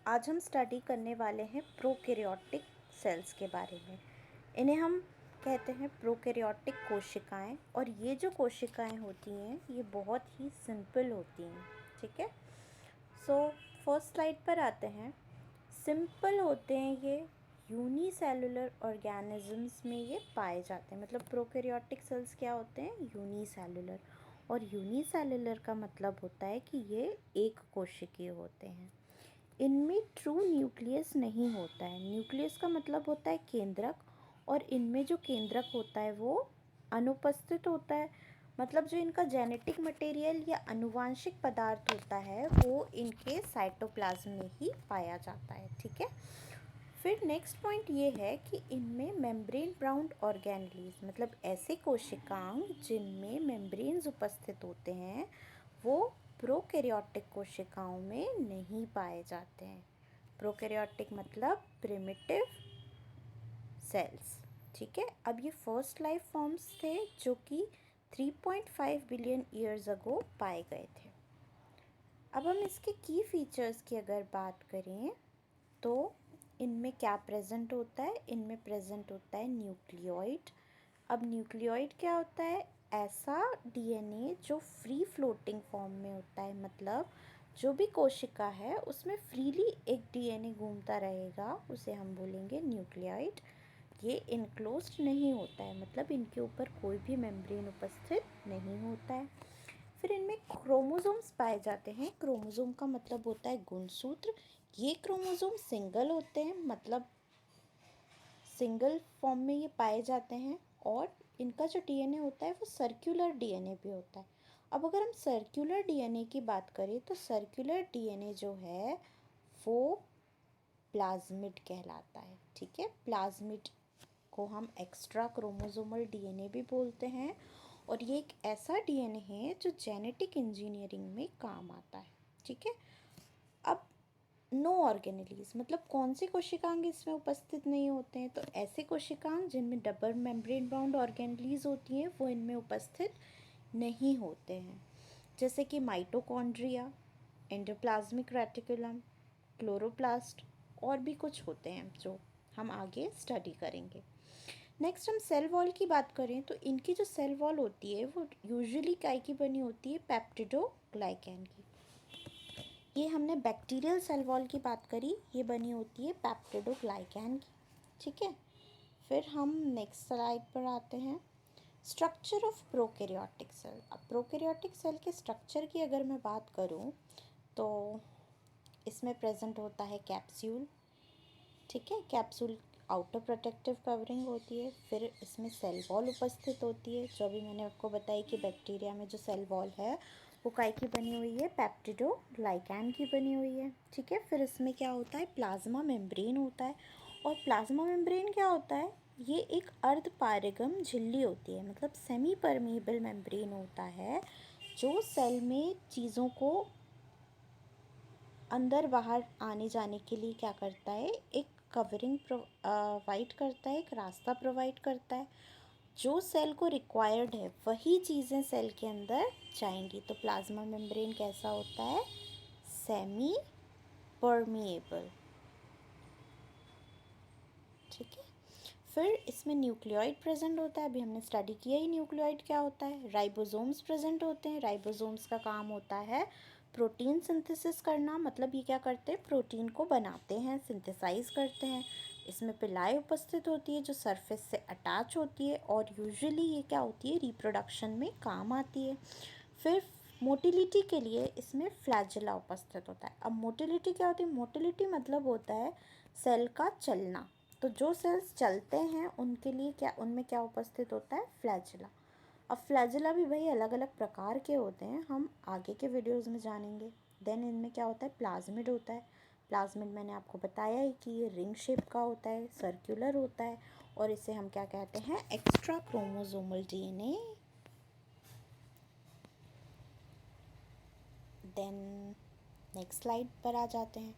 आज हम स्टडी करने वाले हैं प्रोकैरियोटिक सेल्स के बारे में। इन्हें हम कहते हैं प्रोकैरियोटिक कोशिकाएं, और ये जो कोशिकाएं होती हैं ये बहुत ही सिंपल होती हैं। ठीक है, सो फर्स्ट स्लाइड पर आते हैं। सिंपल होते हैं ये, यूनिसेलुलर ऑर्गेनिजम्स में ये पाए जाते हैं। मतलब प्रोकैरियोटिक सेल्स क्या होते हैं? यूनिसेलुलर। और यूनिसेलुलर का मतलब होता है कि ये एक कोशिकीय होते हैं। इनमें ट्रू न्यूक्लियस नहीं होता है। न्यूक्लियस का मतलब होता है केंद्रक, और इनमें जो केंद्रक होता है वो अनुपस्थित होता है। मतलब जो इनका जेनेटिक मटेरियल या अनुवांशिक पदार्थ होता है वो इनके साइटोप्लाज्म में ही पाया जाता है। ठीक है, फिर नेक्स्ट पॉइंट ये है कि इनमें मेम्ब्रेन बाउंड ऑर्गेनेलीज, मतलब ऐसे कोशिकांग जिनमें मेम्ब्रेन्स उपस्थित होते हैं, वो प्रोकैरियोटिक कोशिकाओं में नहीं पाए जाते हैं। प्रोकैरियोटिक मतलब प्रिमिटिव सेल्स। ठीक है, अब ये फर्स्ट लाइफ फॉर्म्स थे जो कि 3.5 बिलियन ईयर्स अगो पाए गए थे। अब हम इसके की फीचर्स की अगर बात करें तो इनमें क्या प्रेजेंट होता है? इनमें प्रेजेंट होता है न्यूक्लियोइड। अब न्यूक्लियोइड क्या होता है? ऐसा डीएनए जो फ्री फ्लोटिंग फॉर्म में होता है। मतलब जो भी कोशिका है उसमें फ्रीली एक डीएनए घूमता रहेगा, उसे हम बोलेंगे न्यूक्लियोइड। ये इनक्लोज्ड नहीं होता है, मतलब इनके ऊपर कोई भी मेम्ब्रेन उपस्थित नहीं होता है। फिर इनमें क्रोमोसोम्स पाए जाते हैं। क्रोमोसोम का मतलब होता है गुणसूत्र। ये क्रोमोसोम सिंगल होते हैं, मतलब सिंगल फॉर्म में ये पाए जाते हैं, और इनका जो डीएनए होता है वो सर्कुलर डीएनए भी होता है। अब अगर हम सर्कुलर डीएनए की बात करें तो सर्कुलर डीएनए जो है वो प्लाज्मिड कहलाता है। ठीक है, प्लाज्मिड को हम एक्स्ट्रा क्रोमोसोमल डीएनए भी बोलते हैं, और ये एक ऐसा डीएनए है जो जेनेटिक इंजीनियरिंग में काम आता है। ठीक है, अब नो ऑर्गेनेलीज मतलब कौन से कोशिकांग इसमें उपस्थित नहीं होते हैं? तो ऐसे कोशिकांग जिनमें डबल मेम्ब्रेन बाउंड ऑर्गेनेलीज होती हैं वो इनमें उपस्थित नहीं होते हैं, जैसे कि माइटोकॉन्ड्रिया, एंडोप्लाज्मिक रेटिकुलम, क्लोरोप्लास्ट, और भी कुछ होते हैं जो हम आगे स्टडी करेंगे। नेक्स्ट हम सेल वॉल की बात करें तो इनकी जो सेल वॉल होती है वो यूजुअली काय की बनी होती है? पेप्टिडोग्लाइकैन की। ये हमने बैक्टीरियल सेल वॉल की बात करी, ये बनी होती है पेप्टिडोग्लाइकैन की। ठीक है, फिर हम नेक्स्ट स्लाइड पर आते हैं। Structure of prokaryotic cell. अब प्रोकैरियोटिक सेल के स्ट्रक्चर की अगर मैं बात करूं तो इसमें प्रेजेंट होता है कैप्सूल। ठीक है, कैप्सूल आउटर प्रोटेक्टिव कवरिंग होती है। फिर इसमें सेल वॉल उपस्थित होती है, जो अभी मैंने आपको बताई कि बैक्टीरिया में जो सेल वॉल है वो काय की बनी हुई है? पेप्टिडोग्लाइकैन की बनी हुई है। ठीक है, फिर इसमें क्या होता है? प्लाज्मा मेम्ब्रेन होता है। और प्लाज्मा मेम्ब्रेन क्या होता है? ये एक अर्ध पारगम झिल्ली होती है, मतलब सेमी परमीएबल मेम्ब्रेन होता है, जो सेल में चीज़ों को अंदर बाहर आने जाने के लिए क्या करता है? एक कवरिंग प्रोवाइड करता है, एक रास्ता प्रोवाइड करता है। जो सेल को रिक्वायर्ड है वही चीज़ें सेल के अंदर जाएंगी। तो प्लाज्मा मेम्ब्रेन कैसा होता है? Semi permeable. ठीक है, फिर इसमें न्यूक्लियोइड प्रेजेंट होता है। अभी हमने स्टडी किया ही न्यूक्लियोइड क्या होता है। राइबोसोम्स प्रेजेंट होते हैं। राइबोसोम्स का काम होता है प्रोटीन सिंथेसिस करना, मतलब ये क्या करते हैं? प्रोटीन को बनाते हैं, सिंथेसाइज करते हैं। इसमें पिलाएं उपस्थित होती है जो सरफेस से अटैच होती है, और यूजुअली ये क्या होती है? रिप्रोडक्शन में काम आती है। फिर मोटिलिटी के लिए इसमें फ्लैजेला उपस्थित होता है। अब मोटिलिटी क्या होती है? मोटिलिटी मतलब होता है सेल का चलना। तो जो सेल्स चलते हैं उनके लिए क्या, उनमें क्या उपस्थित होता है? फ्लैजेला। अब फ्लैजेला भी भाई अलग अलग प्रकार के होते हैं, हम आगे के वीडियोस में जानेंगे। देन इनमें क्या होता है? प्लाज्मिड होता है। प्लाज्मिड मैंने आपको बताया ही कि ये रिंग शेप का होता है, सर्कुलर होता है, और इसे हम क्या कहते हैं? Extra chromosomal DNA. Then next slide पर आ जाते हैं।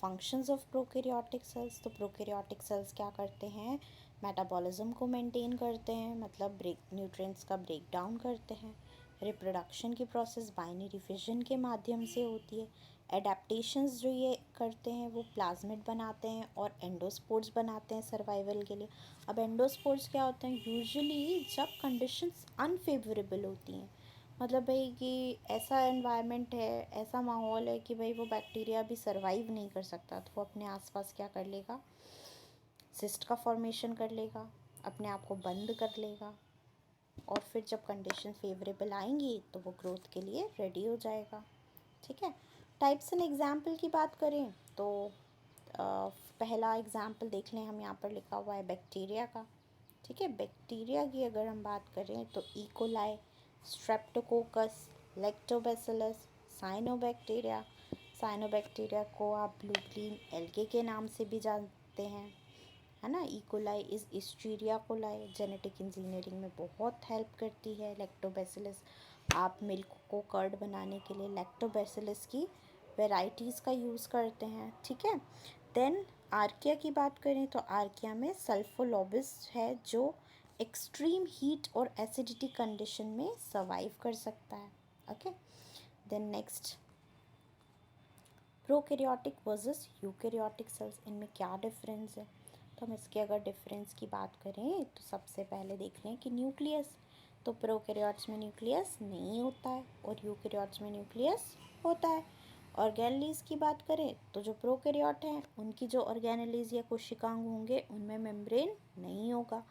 Functions of prokaryotic cells. तो प्रोकैरियोटिक सेल्स क्या करते हैं? मेटाबॉलिज्म को मेंटेन करते हैं, मतलब न्यूट्रिएंट्स का ब्रेक डाउन करते हैं। रिप्रोडक्शन की प्रोसेस बाइनरी फिजन के माध्यम से होती है। एडेप्टेशंस जो ये करते हैं वो प्लाज्मिड बनाते हैं और एंडोस्पोर्स बनाते हैं सर्वाइवल के लिए। अब एंडोस्पोर्स क्या होते हैं? यूजुअली जब कंडीशंस अनफेवरेबल होती हैं, मतलब भाई कि ऐसा एनवायरनमेंट है, ऐसा माहौल है कि भाई वो बैक्टीरिया भी सर्वाइव नहीं कर सकता, तो वो अपने आसपास क्या कर लेगा? सिस्ट का फॉर्मेशन कर लेगा, अपने आप को बंद कर लेगा, और फिर जब कंडीशन फेवरेबल आएंगी तो वो ग्रोथ के लिए रेडी हो जाएगा। ठीक है। टाइप्स एंड एग्जाम्पल की बात करें तो पहला एग्जाम्पल देख लें, हम यहाँ पर लिखा हुआ है बैक्टीरिया का। ठीक है, बैक्टीरिया की अगर हम बात करें तो E coli, Streptococcus, lactobacillus, cyanobacteria. Cyanobacteria को आप ब्लू ग्रीन एल्गे के नाम से भी जानते हैं, है ना। E coli is Escherichia coli, genetic engineering में बहुत हेल्प करती है। लैक्टोबैसिलस, आप मिल्क को कर्ड बनाने के लिए लैक्टोबैसिलस की वेराइटीज़ का यूज़ करते हैं। ठीक है। देन आर्किया की बात करें तो आर्किया में सल्फोलोबिस है जो एक्सट्रीम हीट और एसिडिटी कंडीशन में सर्वाइव कर सकता है। Okay. Then next, prokaryotic versus eukaryotic cells, इनमें क्या डिफरेंस है? तो हम इसके अगर डिफरेंस की बात करें तो सबसे पहले देख लें कि न्यूक्लियस, तो प्रोकैरियोट्स में न्यूक्लियस नहीं होता है और यूकैरियोट्स में न्यूक्लियस होता है। ऑर्गेनेलीज की बात करें तो जो प्रोकैरियोट हैं उनकी जो ऑर्गेनेलीज या कोशिकांग होंगे उनमें मेम्ब्रेन नहीं होगा,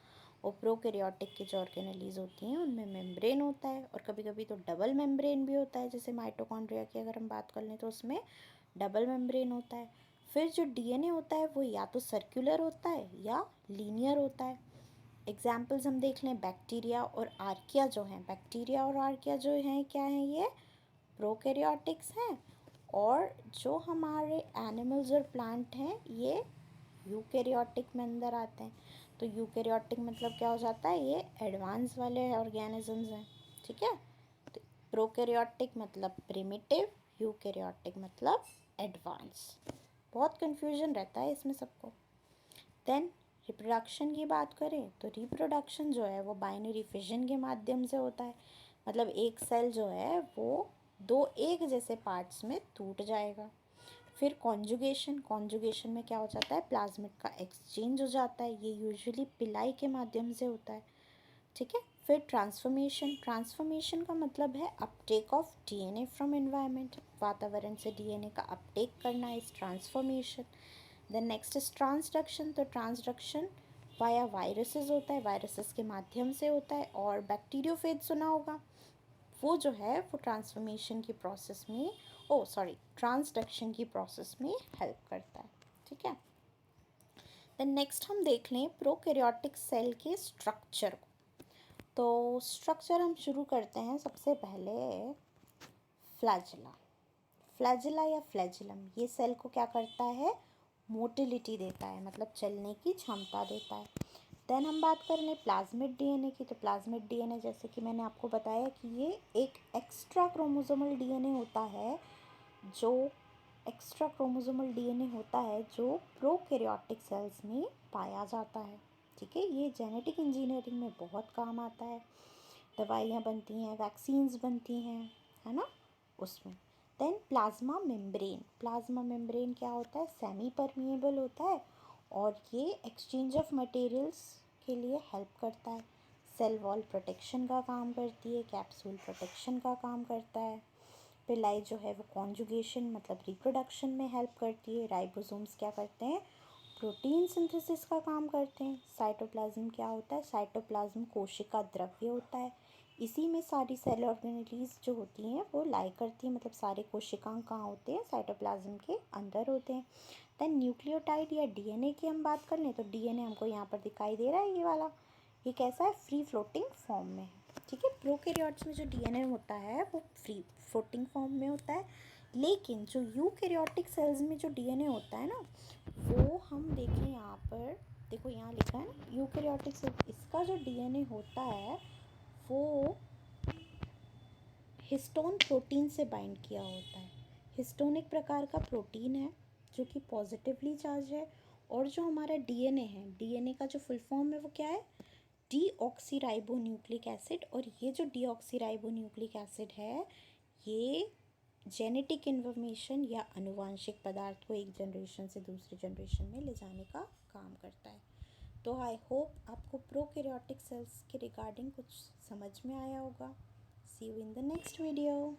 और प्रोकैरियोटिक की जो ऑर्गेनेलीज होती हैं उनमें मेम्ब्रेन होता है, और कभी कभी तो डबल मेम्ब्रेन भी होता है। जैसे माइटोकॉन्ड्रिया की अगर हम बात कर लें तो उसमें डबल मेम्ब्रेन होता है। फिर जो डीएनए होता है वो या तो सर्कुलर होता है या लीनियर होता है। एग्जाम्पल्स हम देख लें, बैक्टीरिया और आर्किया जो हैं, बैक्टीरिया और आर्किया जो हैं क्या हैं? ये प्रोकैरियोटिक्स हैं, और जो हमारे एनिमल्स और प्लांट हैं ये यूकैरियोटिक में अंदर आते हैं। तो यूकैरियोटिक मतलब क्या हो जाता है? ये एडवांस वाले ऑर्गेनिजम्स हैं। ठीक है। तो प्रोकैरियोटिक मतलब प्रिमिटिव, यूकैरियोटिक मतलब एडवांस। बहुत कन्फ्यूजन रहता है इसमें सबको। देन रिप्रोडक्शन की बात करें तो रिप्रोडक्शन जो है वो बाइनरी फिजन के माध्यम से होता है, मतलब एक सेल जो है वो दो एक जैसे पार्ट्स में टूट जाएगा। फिर कॉन्जुगेशन, कॉन्जुगेशन में क्या हो जाता है? प्लाज्मिड का एक्सचेंज हो जाता है, ये यूजुअली पिलाई के माध्यम से होता है। ठीक है। फिर ट्रांसफॉर्मेशन, ट्रांसफॉर्मेशन का मतलब है uptake of DNA from environment, वातावरण से डीएनए का अपटेक करना इस transformation. Then next is transduction, तो ट्रांसडक्शन वाया वायरसेस होता है, वायरसेस के माध्यम से होता है। और बैक्टीरियोफेज सुना होगा, वो जो है वो ट्रांसफॉर्मेशन की प्रोसेस में, ट्रांसडक्शन की प्रोसेस में हेल्प करता है। ठीक है। देन नेक्स्ट हम देख लें प्रोकैरियोटिक सेल के स्ट्रक्चर को। तो स्ट्रक्चर हम शुरू करते हैं सबसे पहले फ्लैजिला। फ्लैजिला या फ्लैजिलम ये सेल को क्या करता है? मोटिलिटी देता है, मतलब चलने की क्षमता देता है। देन हम बात कर लें प्लाज्मिड डीएनए की, तो प्लाज्मिड डीएनए जैसे कि मैंने आपको बताया कि ये एक एक्स्ट्रा क्रोमोसोमल डीएनए होता है, जो एक्स्ट्रा क्रोमोसोमल डीएनए होता है जो प्रोकैरियोटिक सेल्स में पाया जाता है। ठीक है। ये जेनेटिक इंजीनियरिंग में बहुत काम आता है, दवाइयाँ बनती हैं, वैक्सीन्स बनती हैं, है ना, उसमें। Then plasma membrane, plasma membrane क्या होता है? सेमी परमिएबल होता है, और ये एक्सचेंज ऑफ मटेरियल्स के लिए हेल्प करता है। सेल वॉल प्रोटेक्शन का काम करती है, कैप्सूल प्रोटेक्शन का काम करता है। पिलाई जो है वो कॉन्जुगेशन मतलब रिप्रोडक्शन में हेल्प करती है। राइबोसोम्स क्या करते हैं? प्रोटीन सिंथेसिस का काम करते हैं। साइटोप्लाज्म क्या होता है? साइटोप्लाज्म कोशिका द्रव्य होता है, इसी में सारी सेल ऑर्गेनेलीज जो होती हैं वो लाई करती हैं, मतलब सारे कोशिकांग कहाँ होते हैं? साइटोप्लाज्म के अंदर होते हैं। देन न्यूक्लियोटाइड या डीएनए की हम बात कर लें तो डीएनए हमको यहाँ पर दिखाई दे रहा है, ये वाला, ये कैसा है? फ्री फ्लोटिंग फॉर्म में है। ठीक है। प्रोकैरियोट्स में जो डीएनए होता है वो फ्री फ्लोटिंग फॉर्म में होता है, लेकिन जो यूकैरियोटिक सेल्स में जो डीएनए होता है ना, वो हम देखें यहाँ पर, देखो यहाँ लिखा है ना यूकैरियोटिक सेल, इसका जो डीएनए होता है वो हिस्टोन प्रोटीन से बाइंड किया होता है। हिस्टोन एक प्रकार का प्रोटीन है जो कि पॉजिटिवली चार्ज है, और जो हमारा डीएनए है, डीएनए का जो फुल फॉर्म है वो क्या है? Deoxyribonucleic acid. और ये जो डीऑक्सीराइबोन्यूक्लिक एसिड है ये जेनेटिक इन्फॉर्मेशन या आनुवांशिक पदार्थ को एक जनरेशन से दूसरे जनरेशन में ले जाने का काम करता है। तो आई होप आपको प्रोकैरियोटिक सेल्स के रिगार्डिंग कुछ समझ में आया होगा। See you in the next video.